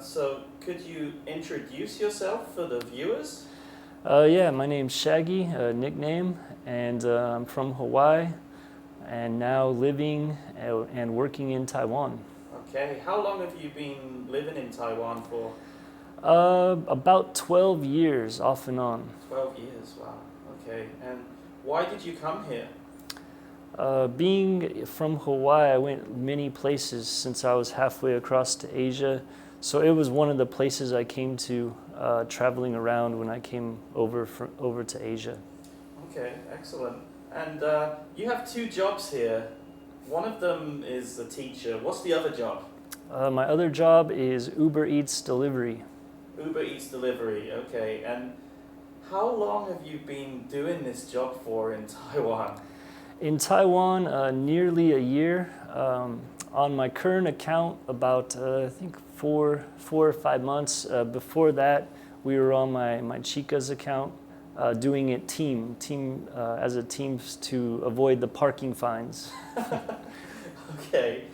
So could you introduce yourself for the viewers? Yeah, my name's Shaggy, nickname, and I'm from Hawaii, and now living and working in Taiwan. Okay, how long have you been living in Taiwan for? About 12 years, off and on. 12 years, wow. Okay, and why did you come here? Being from Hawaii, I went many places since I was halfway across to Asia. So it was one of the places I came to traveling around when I came over to Asia. Okay, excellent. And you have two jobs here. One of them is a teacher. What's the other job? My other job is Uber Eats delivery. Uber Eats delivery, okay. And how long have you been doing this job for in Taiwan? In Taiwan, nearly a year. On my current account, about I think 4 or 5 months. Before that, we were on my Chica's account, doing it as a team to avoid the parking fines. Okay.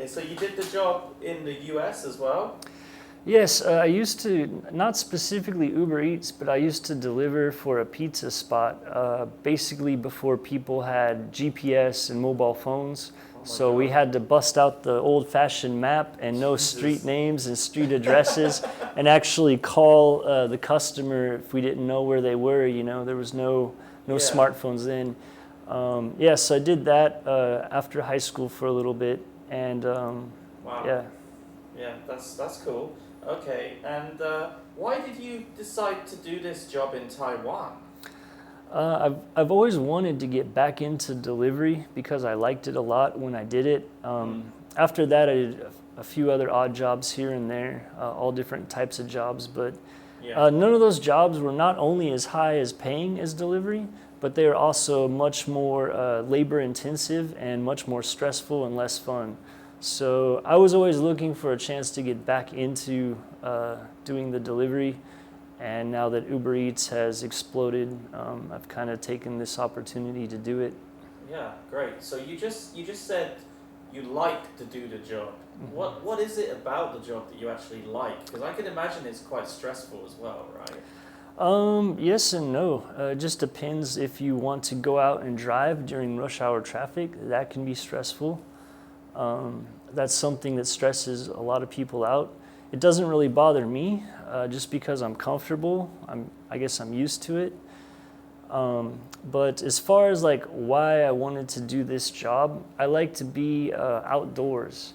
So you did the job in the U.S. as well? Yes, I used to, not specifically Uber Eats, but I used to deliver for a pizza spot, basically before people had GPS and mobile phones. So we had to bust out the old-fashioned map and know street names and street addresses and actually call the customer if we didn't know where they were. You know, there was no smartphones then. So I did that after high school for a little bit, and wow. Yeah, that's cool. Okay, and why did you decide to do this job in Taiwan? I've always wanted to get back into delivery because I liked it a lot when I did it. After that, I did a few other odd jobs here and there, all different types of jobs. But none of those jobs were not only as high as paying as delivery, but they were also much more labor intensive and much more stressful and less fun. So I was always looking for a chance to get back into doing the delivery. And now that Uber Eats has exploded, I've kind of taken this opportunity to do it. Yeah, great. So you just said you like to do the job. Mm-hmm. What is it about the job that you actually like? Because I can imagine it's quite stressful as well, right? Yes and no. It just depends. If you want to go out and drive during rush hour traffic, that can be stressful. That's something that stresses a lot of people out. It doesn't really bother me, just because I'm comfortable. I guess I'm used to it. But as far as like why I wanted to do this job, I like to be outdoors.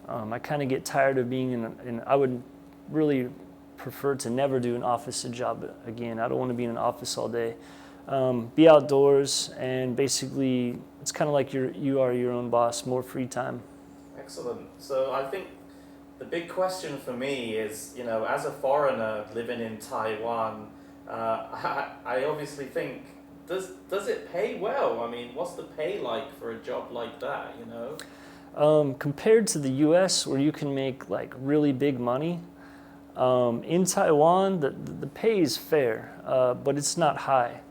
I kind of get tired of being I would really prefer to never do an office job again. I don't want to be in an office all day. Be outdoors, and basically it's kind of like you are your own boss, more free time. Excellent. So I think the big question for me is, you know, as a foreigner living in Taiwan, I obviously think, does it pay well? I mean, what's the pay like for a job like that, you know? Compared to the U.S., where you can make like really big money, in Taiwan the pay is fair, but it's not high.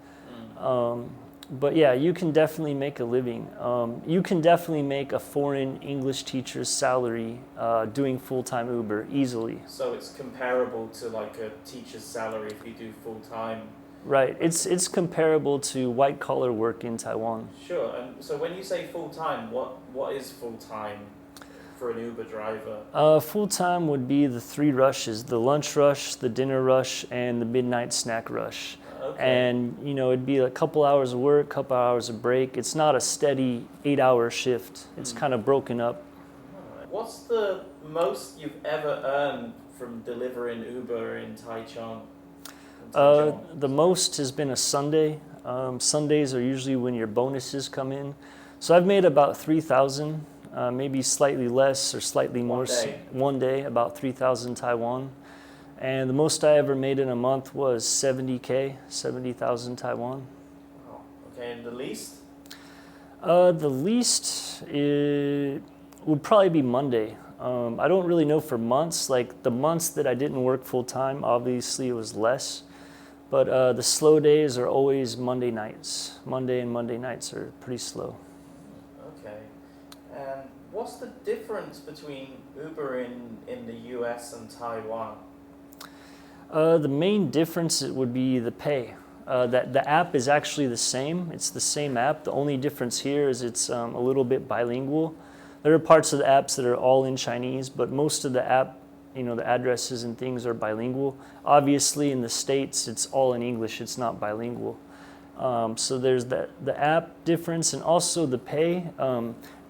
But yeah, you can definitely make a living. You can definitely make a foreign English teacher's salary doing full-time Uber easily. So it's comparable to like a teacher's salary if you do full-time? Right. It's comparable to white-collar work in Taiwan. Sure. And so when you say full-time, what is full-time for an Uber driver? Full-time would be the 3 rushes: the lunch rush, the dinner rush, and the midnight snack rush. Okay. And, you know, it'd be a couple hours of work, couple hours of break. It's not a steady 8-hour shift. It's kind of broken up. What's the most you've ever earned from delivering Uber in Taichung? The most has been a Sunday. Sundays are usually when your bonuses come in. So I've made about 3,000, maybe slightly less or slightly more. One day, about 3,000 Taiwan. And the most I ever made in a month was 70,000 Taiwan. Wow. Okay, and the least? The least would probably be Monday. I don't really know for months. Like the months that I didn't work full time, obviously it was less. But the slow days are always Monday nights. Monday and Monday nights are pretty slow. Okay. And what's the difference between Uber in the US and Taiwan? The main difference would be the pay. That the app is actually the same. It's the same app. The only difference here is it's a little bit bilingual. There are parts of the apps that are all in Chinese, but most of the app, the addresses and things are bilingual. Obviously, in the States, it's all in English. It's not bilingual. So there's the app difference and also the pay.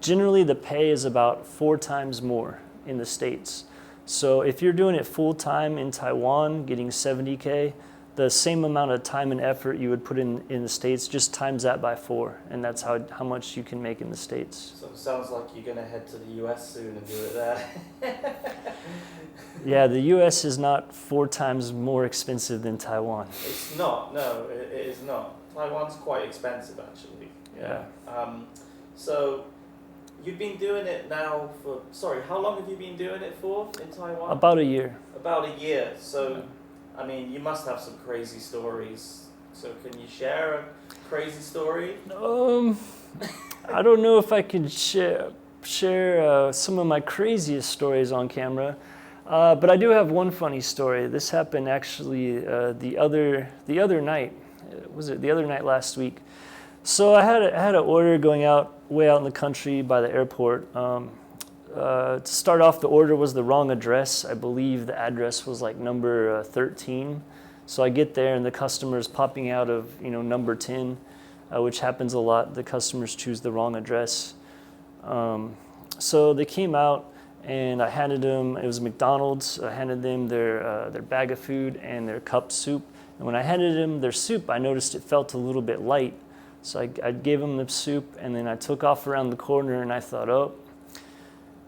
Generally, the pay is about 4 times more in the States. So if you're doing it full time in Taiwan, getting $70K, the same amount of time and effort you would put in the States, just times that by 4, and that's how much you can make in the States. So it sounds like you're going to head to the US soon and do it there. Yeah, the US is not 4 times more expensive than Taiwan. It's not, no, it is not. Taiwan's quite expensive, actually. Yeah. So you've been doing it now for, how long have you been doing it for in Taiwan? About a year. About a year. So, I mean, you must have some crazy stories. So can you share a crazy story? I don't know if I can share some of my craziest stories on camera, but I do have one funny story. This happened actually the other night. Was it the other night last week? So I had an order going out way out in the country by the airport. To start off, the order was the wrong address. I believe the address was like number 13. So I get there and the customer is popping out of number 10, which happens a lot. The customers choose the wrong address. So they came out and I handed them. It was McDonald's. I handed them their bag of food and their cup soup. And when I handed them their soup, I noticed it felt a little bit light. So I gave them the soup, and then I took off around the corner, and I thought, oh,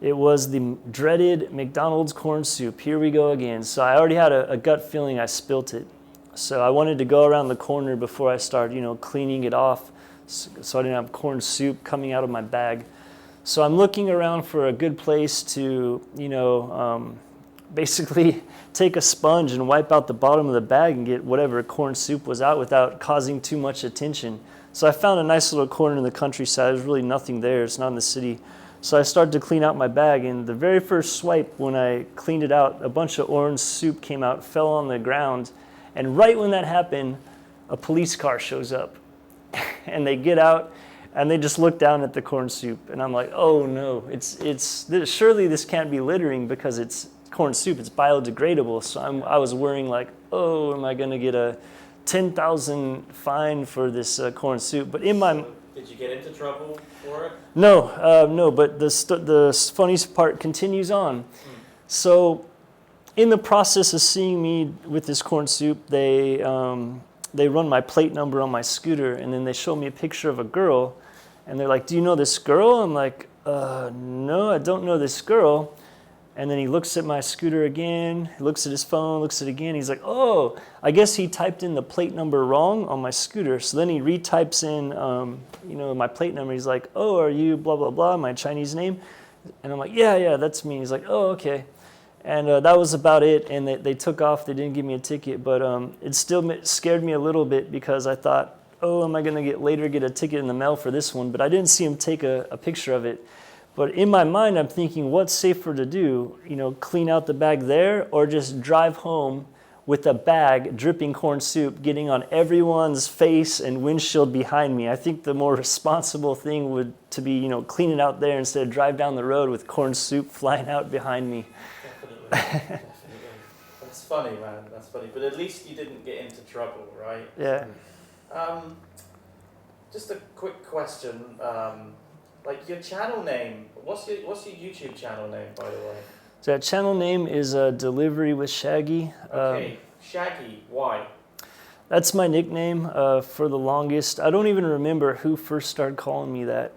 it was the dreaded McDonald's corn soup. Here we go again. So I already had a gut feeling I spilt it. So I wanted to go around the corner before I start, cleaning it off, so I didn't have corn soup coming out of my bag. So I'm looking around for a good place to, basically take a sponge and wipe out the bottom of the bag and get whatever corn soup was out without causing too much attention. So I found a nice little corner in the countryside. There's really nothing there. It's not in the city. So I started to clean out my bag, and the very first swipe, when I cleaned it out, a bunch of orange soup came out, fell on the ground, and right when that happened, a police car shows up. And they get out, and they just look down at the corn soup, and I'm like, oh no, surely this can't be littering because it's corn soup, it's biodegradable. So I was worrying like, oh, am I going to get a 10,000 fine for this corn soup? But in my did you get into trouble for it? No, but the funniest part continues on. So in the process of seeing me with this corn soup, they run my plate number on my scooter, and then they show me a picture of a girl, and they're like, do you know this girl? I'm like, no, I don't know this girl. And then he looks at my scooter again, looks at his phone, looks at it again. He's like, oh, I guess he typed in the plate number wrong on my scooter. So then he retypes in, my plate number. He's like, oh, are you blah, blah, blah, my Chinese name? And I'm like, yeah, that's me. He's like, oh, okay. And that was about it. And they took off. They didn't give me a ticket. But it still scared me a little bit because I thought, oh, am I going to later get a ticket in the mail for this one? But I didn't see him take a picture of it. But in my mind, I'm thinking, what's safer to do? Clean out the bag there or just drive home with a bag dripping corn soup getting on everyone's face and windshield behind me? I think the more responsible thing would to be, clean it out there instead of drive down the road with corn soup flying out behind me. Definitely. That's funny, man. That's funny. But at least you didn't get into trouble, right? Yeah. Just a quick question. Like your channel name, what's your YouTube channel name, by the way? So that channel name is Delivery with Shaggy. Okay, Shaggy, why? That's my nickname for the longest. I don't even remember who first started calling me that,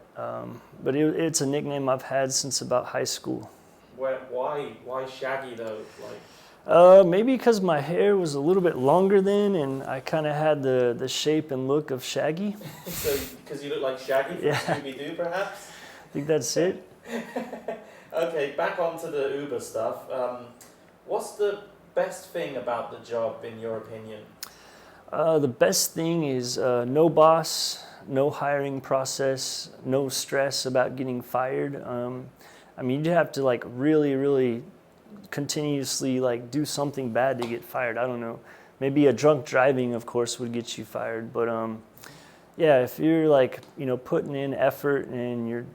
but it's a nickname I've had since about high school. Why Shaggy though? Maybe because my hair was a little bit longer then, and I kind of had the shape and look of Shaggy. So, because you look like Shaggy from Scooby-Doo, perhaps? I think that's it. Okay, back onto the Uber stuff. What's the best thing about the job, in your opinion? The best thing is no boss, no hiring process, no stress about getting fired. I mean, you'd have to like really continuously like do something bad to get fired. I don't know. Maybe a drunk driving, of course, would get you fired. But yeah, if you're like, you know, putting in effort and you're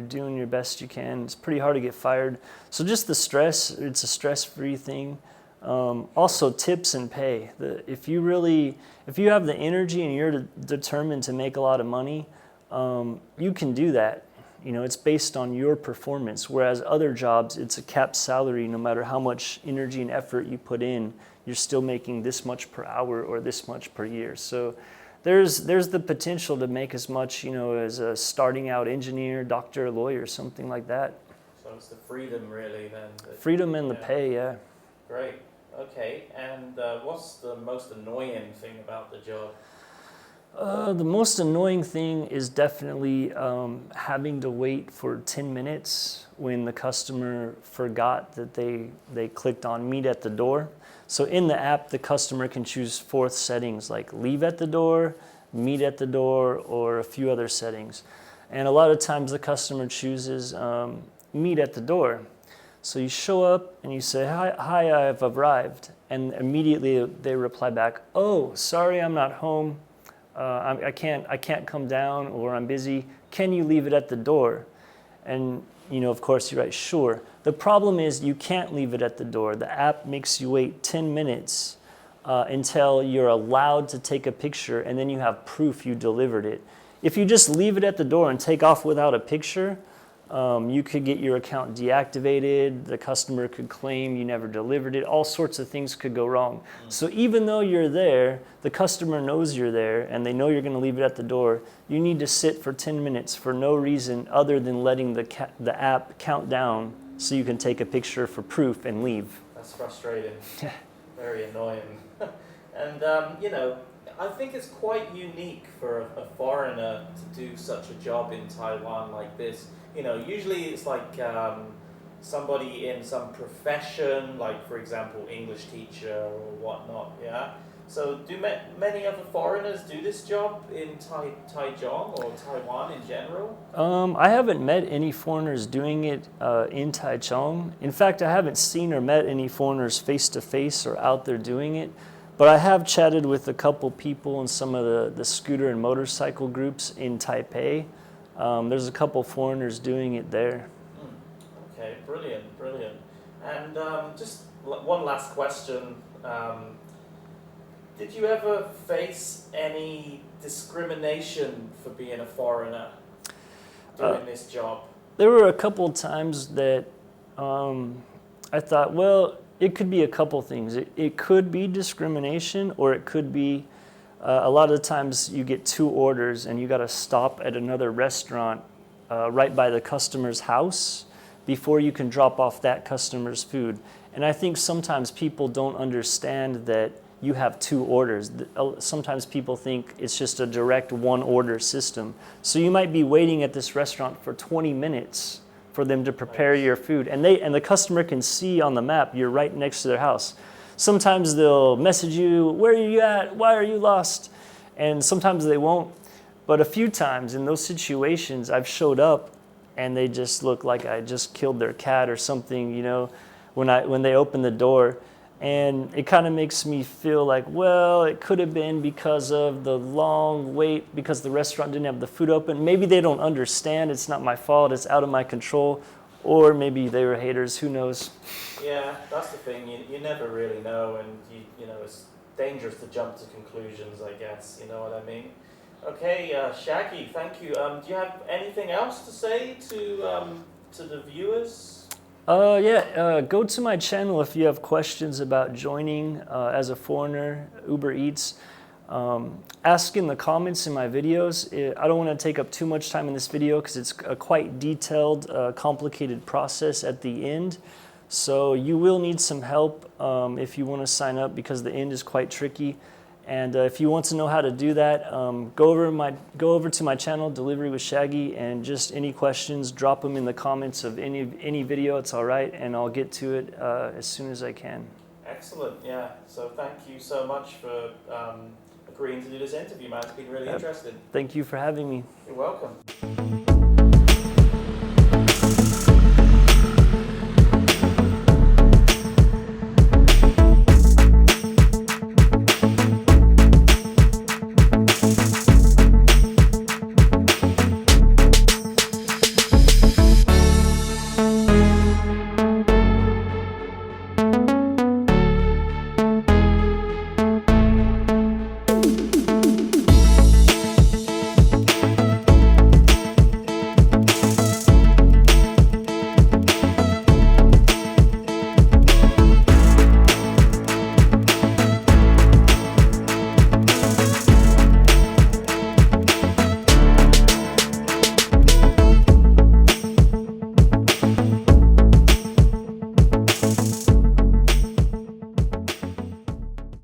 doing your best you can, it's pretty hard to get fired. So just the stress, it's a stress-free thing. Also tips and pay. If you have the energy and you're determined to make a lot of money, you can do that. You know, it's based on your performance. Whereas other jobs, it's a capped salary. No matter how much energy and effort you put in, you're still making this much per hour or this much per year. So there's the potential to make as much, you know, as a starting out engineer, doctor, lawyer, something like that. So it's the freedom really then. Freedom and the pay, yeah. Great. Okay. And what's the most annoying thing about the job? The most annoying thing is definitely having to wait for 10 minutes when the customer forgot that they clicked on meet at the door. So in the app, the customer can choose 4 settings like leave at the door, meet at the door, or a few other settings. And a lot of times the customer chooses meet at the door. So you show up and you say, hi, I've arrived. And immediately they reply back, oh, sorry, I'm not home. I can't come down, or I'm busy. Can you leave it at the door? And you know, of course, you write, sure. The problem is you can't leave it at the door. The app makes you wait 10 minutes until you're allowed to take a picture, and then you have proof you delivered it. If you just leave it at the door and take off without a picture, you could get your account deactivated. The customer could claim you never delivered it. All sorts of things could go wrong. So even though you're there, the customer knows you're there and they know you're going to leave it at the door. You need to sit for 10 minutes for no reason other than letting the app count down so you can take a picture for proof and leave. That's frustrating. Very annoying. And you know, I think it's quite unique for a foreigner to do such a job in Taiwan like this. You know, usually it's like somebody in some profession, like for example, English teacher or whatnot, yeah? So do many other foreigners do this job in Taichung or Taiwan in general? I haven't met any foreigners doing it in Taichung. In fact, I haven't seen or met any foreigners face to face or out there doing it. But I have chatted with a couple people in some of the scooter and motorcycle groups in Taipei. There's a couple foreigners doing it there. Okay, brilliant. And just one last question. Did you ever face any discrimination for being a foreigner doing this job? There were a couple times that I thought, well, it could be a couple things. It could be discrimination, or it could be a lot of the times you get 2 orders and you got to stop at another restaurant right by the customer's house before you can drop off that customer's food. And I think sometimes people don't understand that you have 2 orders. Sometimes people think it's just a direct 1 order system. So you might be waiting at this restaurant for 20 minutes for them to prepare your food. And the customer can see on the map you're right next to their house. Sometimes they'll message you, where are you at? Why are you lost? And sometimes they won't. But a few times in those situations, I've showed up and they just look like I just killed their cat or something, you know, when they open the door. And it kind of makes me feel like, well, it could have been because of the long wait, because the restaurant didn't have the food open. Maybe they don't understand. It's not my fault. It's out of my control. Or maybe they were haters. Who knows? Yeah, that's the thing. You never really know, and you know it's dangerous to jump to conclusions, I guess. You know what I mean? Okay, Shaggy, thank you. Do you have anything else to say to the viewers? Go to my channel if you have questions about joining as a foreigner, Uber Eats. Ask in the comments in my videos. I don't want to take up too much time in this video because it's a quite detailed, complicated process at the end. So you will need some help if you want to sign up because the end is quite tricky. And if you want to know how to do that, go over to my channel, Delivery with Shaggy, and just any questions, drop them in the comments of any video. It's all right, and I'll get to it as soon as I can. Excellent. Yeah. So thank you so much for agreeing agreeing to do this interview, man. It's been really interesting. Thank you for having me. You're welcome.